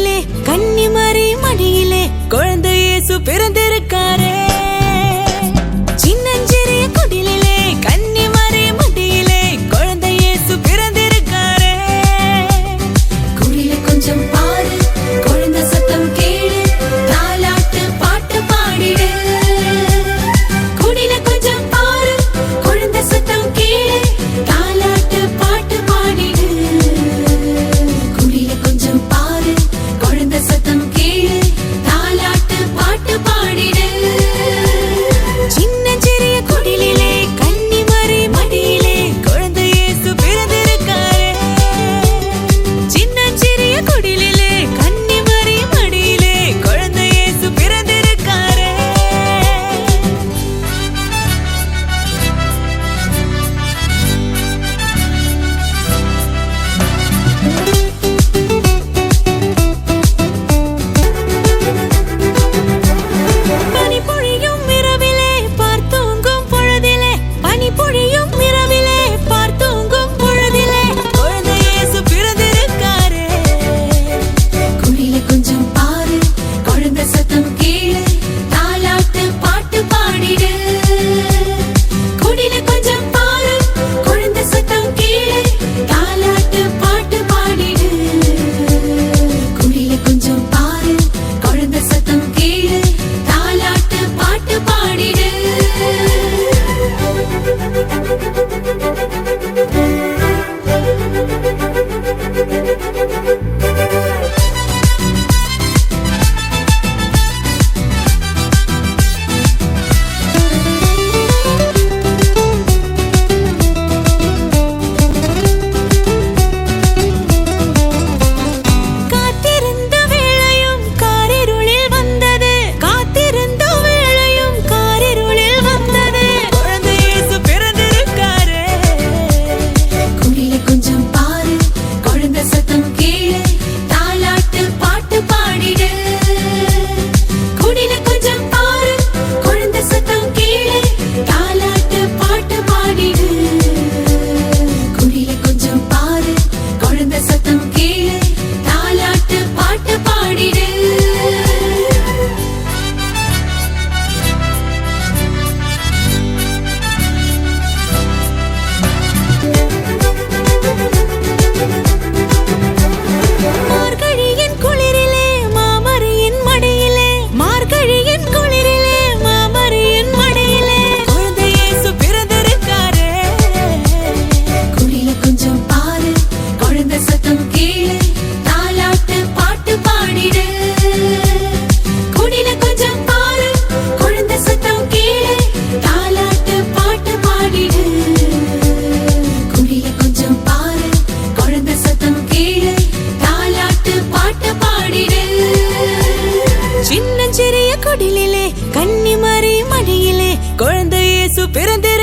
குடிலிலே கன்னிமரி மடியிலே குழந்தை இயேசு பிறந்திருக்காரே. சின்னஞ்சிறிய குடிலிலே கன்னிமரி மடியிலே குழந்தை இயேசு பிறந்திருக்காரே. குடில கொஞ்சம் பாரு, குழந்தை சத்தம் கேளு, தாலாட்டு பாட்டு பாடிடு. குடில கொஞ்சம் பாரு, குழந்தை சத்தம் கேளு, தாலாட்டு பாட்டு பாடிடு. குடில கொஞ்சம் பாரு, குழந்தை சத்தம் கேளு, தாலாட்டு பாட்டு பாடிடு. சின்னஞ்சிறிய குடிலிலே கன்னிமரி மடியிலே குழந்தை இயேசு பிறந்திருக்காரே. சின்னஞ்சிறிய குடிலிலே கன்னிமரி மடியிலே குழந்தை இயேசு பிறந்திருக்காரே. பனி பொழியும் இரவிலே பார்த்தூங்கும் பொழுதிலே, பனி பொழியும் இரவிலே பார்த்தூங்கும் பொழுதிலே குழந்தை இயேசு பிறந்திருக்காரே. குடில கொஞ்சம் பாரு, குழந்தை சத்தம் கேளு, தாலாட்டு பாட்டு பாடிடு. குடில கொஞ்சம் பாரு, குழந்தை சத்தம் கேளு, தாலாட்டு பாட்டு பாடிடு. குடில கொஞ்சம் பாரு, குழந்தை சத்தம் கேளு, தாலாட்டு பாட்டு பாடிடு. காத்திருந்த வேளையும் காரிருளில் வந்தது, காத்திருந்த வேளையும் காரிருளில் வந்தது குழந்தை இயேசு பிறந்திருக்காரே. குடில கொஞ்சம் பாரு, குழந்தை சத்தம் கேளு, தாலாட்டு பாட்டு பாடிடு. குடில கொஞ்சம் பாரு, குழந்தை சத்தம் கேளு, தாலாட்டு பாட்டு பாடிடு. குடில கொஞ்சம் பாரு, குழந்தை சத்தம் கேளு, தாலாட்டு பாட்டு பாடிடு. மார்கழியின் குளிரிலே மாமரியின் மடியிலே, மார்கழியின் குளிரிலே மாமரியின் மடியிலே குழந்தை இயேசு பிறந்திருக்காரே. குடில கொஞ்சம் பாரு, குழந்தை சத்தம் கேளு, தாலாட்டு பாட்டு பாடிடு. குடில கொஞ்சம் பாரு, குழந்தை சத்தம் கேளு, தாலாட்டு பாட்டு பாடிடு. குடில கொஞ்சம் பாரு, குழந்தை சத்தம் கேளு, தாலாட்டு பாட்டு பாடிடு. சின்னஞ்சிறிய குடிலிலே கன்னிமரி மடியிலே குழந்தை இயேசு பிறந்திருக்காரே.